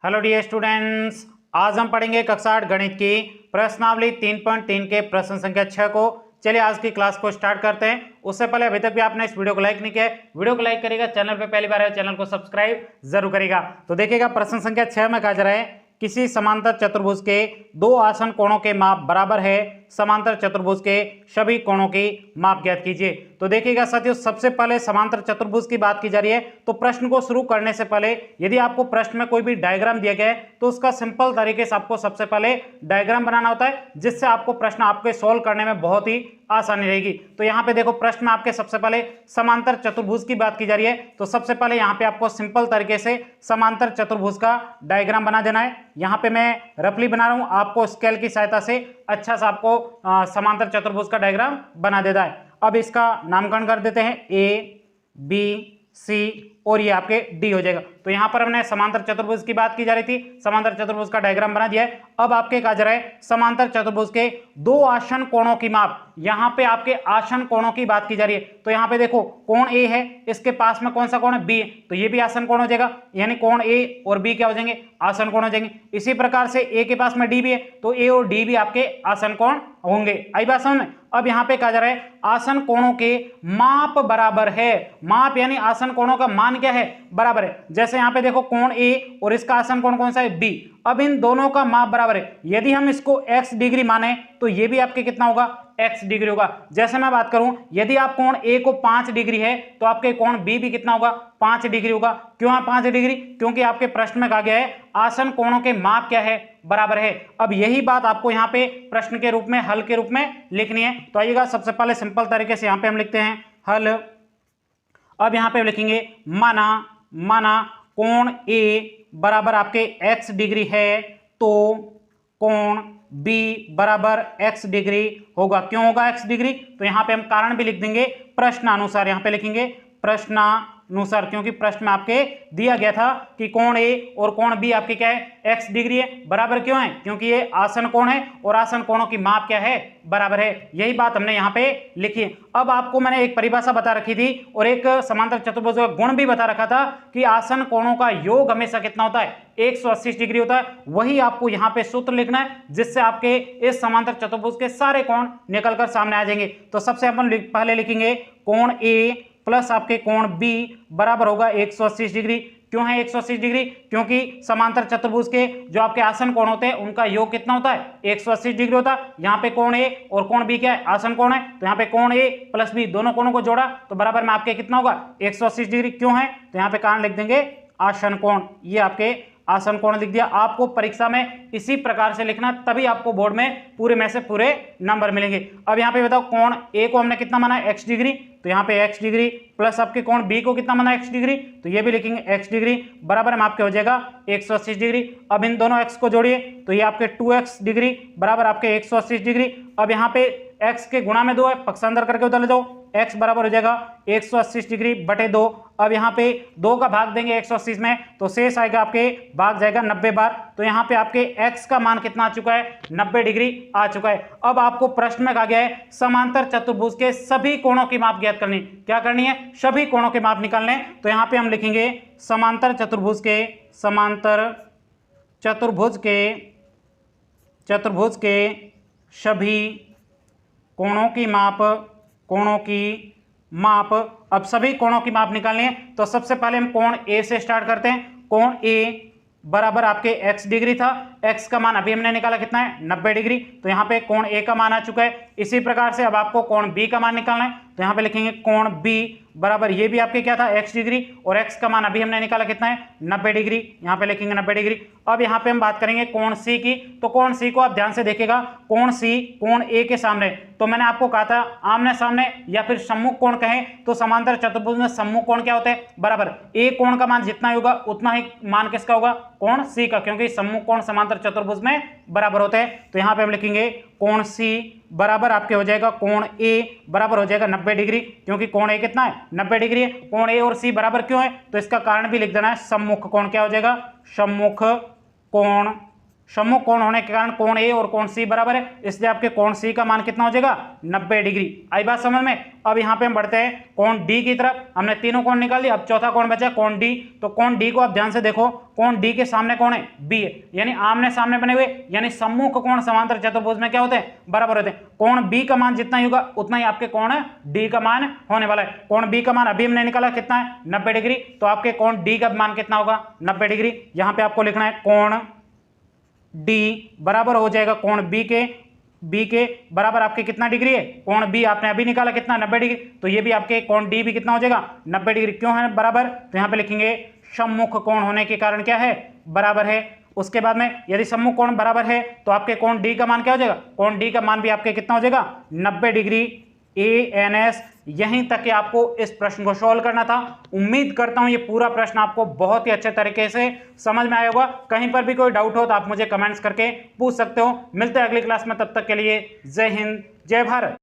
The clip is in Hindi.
हेलो डियर स्टूडेंट्स, आज हम पढ़ेंगे कक्षा 8 गणित की प्रश्नावली 3.3 के प्रश्न संख्या 6 को। चलिए आज की क्लास को स्टार्ट करते हैं। उससे पहले अभी तक भी आपने इस वीडियो को लाइक नहीं किया है, वीडियो को लाइक करेगा, चैनल पे पहली बार है चैनल को सब्सक्राइब जरूर करेगा। तो देखिएगा प्रश्न संख्या 6 में कहा जा रहा है किसी समांतर चतुर्भुज के दो आसन कोणों के माप बराबर है, समांतर चतुर्भुज के सभी कोणों की माप ज्ञात कीजिए। तो देखिएगा साथियों, सबसे पहले समांतर चतुर्भुज की बात की जा रही है। तो प्रश्न को शुरू करने से पहले यदि आपको प्रश्न में कोई भी डायग्राम दिया गया है तो उसका सिंपल तरीके से आपको सबसे पहले डायग्राम बनाना होता है, जिससे आपको प्रश्न आपके सोल्व करने में बहुत ही आसानी रहेगी। तो यहाँ पे देखो प्रश्न में आपके सबसे पहले समांतर चतुर्भुज की बात की जा रही है। तो सबसे पहले यहाँ पे आपको सिंपल तरीके से समांतर चतुर्भुज का डायग्राम बना देना है। यहाँ पे मैं रफली बना रहा हूँ, आपको स्केल की सहायता से अच्छा सा आपको समांतर चतुर्भुज का डायग्राम बना देता है। अब इसका नामकरण कर देते हैं ए, बी, सी और ये आपके डी हो जाएगा। तो यहां पर हमने समांतर चतुर्भुज की बात की जा रही थी, समांतर चतुर्भुज का डायग्राम बना दिया है। अब आपके कहा जा रहा है समांतर चतुर्भुज के दो आसन कोणों की माप। यहां पे आपके आसन कोणों की बात की जा रही है। तो यहां पे देखो कोण ए है, इसके पास में कौन सा कोण है, बी, तो ये भी आसन कोण हो जाएगा, यानी कोण ए और बी क्या हो जाएंगे, आसन कोण हो जाएंगे। इसी प्रकार से ए के पास में डी भी है, तो ए और डी भी आपके आसन कोण होंगे। आई बात समझ में। अब यहां पे कहा जा रहा है आसन कोणों के माप बराबर है। माप यानी आसन कोणों का मान क्या है, बराबर है। जैसे यहां पे देखो कोण ए और इसका आसन कोण कौन सा है, बी। अब इन दोनों का माप बराबर है। यदि हम इसको x डिग्री माने तो ये भी आपके कितना होगा, x डिग्री होगा। जैसे मैं बात करूं, यदि आप कोण a को 5 डिग्री है तो आपके कोण b भी कितना होगा, 5 डिग्री होगा। क्यों है 5 डिग्री, क्योंकि आपके प्रश्न में कहा गया है आसन कोणों के माप क्या है, बराबर है। अब यही बात आपको यहाँ पे प्रश्न के रूप में, हल के रूप में लिखनी है। तो आइएगा सबसे पहले सिंपल तरीके से यहाँ पे हम लिखते हैं हल। अब यहाँ पे लिखेंगे माना कोण a बराबर आपके x डिग्री है तो कोण b बराबर x डिग्री होगा। क्यों होगा x डिग्री, तो यहाँ पे हम कारण भी लिख देंगे प्रश्नानुसार। यहाँ पे लिखेंगे प्रश्नानुसार, क्योंकि प्रश्न में आपके दिया गया था कि कोण a और कोण b आपके क्या है, x डिग्री है। बराबर क्यों है, क्योंकि ये आसन कोण है और आसन कोणों की माप क्या है, बराबर है। यही बात हमने यहाँ पे लिखी है। अब आपको मैंने एक परिभाषा बता रखी थी और एक समांतर चतुर्भुज का गुण भी बता रखा था कि आसन कोणों का योग हमेशा कितना होता है, 180 डिग्री होता है। वही आपको यहाँ पे सूत्र लिखना है, जिससे आपके इस समांतर चतुर्भुज के सारे कोण निकलकर सामने आ जाएंगे। तो सबसे अपन पहले लिखेंगे कोण ए प्लस आपके कोण बी बराबर होगा 180 डिग्री। क्यों है 180 डिग्री, क्योंकि समांतर चतुर्भुज के जो आपके आसन कोण होते हैं उनका योग कितना होता है, 180 डिग्री होता है। यहाँ पे कोण ए और कोण बी क्या है, आसन कोण है। तो यहाँ पे कोण ए प्लस बी दोनों कोणों को जोड़ा तो बराबर में आपके कितना होगा, 180 डिग्री। क्यों है, तो यहाँ पे कारण लिख देंगे आसन कोण, ये आपके आसन कोण लिख दिया। आपको परीक्षा में इसी प्रकार से लिखना, तभी आपको बोर्ड में पूरे में से पूरे नंबर मिलेंगे। अब यहाँ पे बताओ कोण ए को हमने कितना माना है, x डिग्री, तो यहाँ पे x डिग्री प्लस आपके कोण बी को कितना माना है, x डिग्री, तो ये भी लिखेंगे x डिग्री बराबर में आपके हो जाएगा 180 डिग्री। अब इन दोनों x को जोड़िए तो ये आपके 2x डिग्री बराबर आपके 180 डिग्री। अब यहाँ पे x के गुणा में 2 है, पक्षांतर करके उधर ले जाओ, x बराबर हो जाएगा 180 डिग्री बटे 2। अब यहाँ पे 2 का भाग देंगे 180 में तो शेष आएगा आपके, भाग जाएगा 90 बार। तो यहाँ पे आपके x का मान कितना आ चुका है, 90 डिग्री आ चुका है। अब आपको प्रश्न में कहा गया है समांतर चतुर्भुज के सभी कोणों की माप ज्ञात करनी। क्या करनी है, सभी कोणों के माप निकालने। तो यहाँ पे हम लिखेंगे समांतर चतुर्भुज के सभी कोणों की माप। अब सभी कोणों की माप निकालनी है। तो सबसे पहले हम कोण ए से स्टार्ट करते हैं। कोण ए बराबर आपके x डिग्री था, x का मान अभी हमने निकाला कितना है, 90 डिग्री। तो यहाँ पे कोण a का मान आ चुका है। इसी प्रकार से अब आपको कोण b का मान निकालना है। तो यहाँ पे लिखेंगे कोण b बराबर, ये भी आपके क्या था, x डिग्री, और x का मान अभी हमने निकाला कितना है, 90 डिग्री। यहाँ पे लिखेंगे 90 डिग्री। अब यहाँ पे हम बात करेंगे कोण c की। तो कोण c को आप ध्यान से देखिएगा, कोण c कोण a के सामने। तो मैंने आपको कहा था आमने सामने या फिर सम्मुख कोण कहें तो समांतर चतुर्भुज में सम्मुख कोण क्या होते हैं, बराबर। a कोण का मान जितना होगा उतना ही मान किसका होगा, कोण c का, क्योंकि सम्मुख कोण समांतर चतुर्भुज में बराबर होते हैं। तो यहाँ पे हम लिखेंगे कोण c बराबर आपके हो जाएगा कोण a बराबर हो जाएगा 90 डिग्री, क्योंकि कोण a कितना है, 90 डिग्री है। कोण a और c बराबर क्यों है, तो इसका कारण भी लिख देना है, सम्मुख कोण क्या हो जाएगा, सम्मुख कोण सम्मुख कोण होने के कारण कोण ए और कोण सी बराबर है, इसलिए आपके कोण सी का मान कितना हो जाएगा 90 डिग्री। आई बात समझ में। अब यहाँ पे हम बढ़ते हैं कोण डी की तरफ। हमने तीनों कोण निकाल दिया, अब चौथा कोण बचा कोण डी। तो कोण डी को आप ध्यान से देखो, कोण डी के सामने कौन है बी है, यानी आमने सामने बने हुए, यानी सम्मुख कोण समांतर चतुर्भुज में क्या होते हैं बराबर होते हैं। कोण बी का मान जितना ही होगा उतना ही आपके कोण डी का मान होने वाला है। कोण बी का मान अभी हमने निकाला कितना है 90 डिग्री, तो आपके कोण डी का मान कितना होगा 90 डिग्री। यहां पे आपको लिखना है कोण डी बराबर हो जाएगा कोण बी के बराबर आपके कितना डिग्री है, कोण बी आपने अभी निकाला कितना 90 डिग्री, तो ये भी आपके कोण डी भी कितना हो जाएगा 90 डिग्री। क्यों है बराबर, तो यहां पे लिखेंगे सम्मुख कोण होने के कारण क्या है बराबर है। उसके बाद में यदि सम्मुख कोण बराबर है तो आपके कोण डी का मान क्या हो जाएगा, कोण डी का मान भी आपके कितना हो जाएगा 90 डिग्री ANS। यहीं तक कि आपको इस प्रश्न को सॉल्व करना था। उम्मीद करता हूं ये पूरा प्रश्न आपको बहुत ही अच्छे तरीके से समझ में आया होगा। कहीं पर भी कोई डाउट हो तो आप मुझे कमेंट्स करके पूछ सकते हो। मिलते हैं अगली क्लास में, तब तक के लिए जय हिंद जय भारत।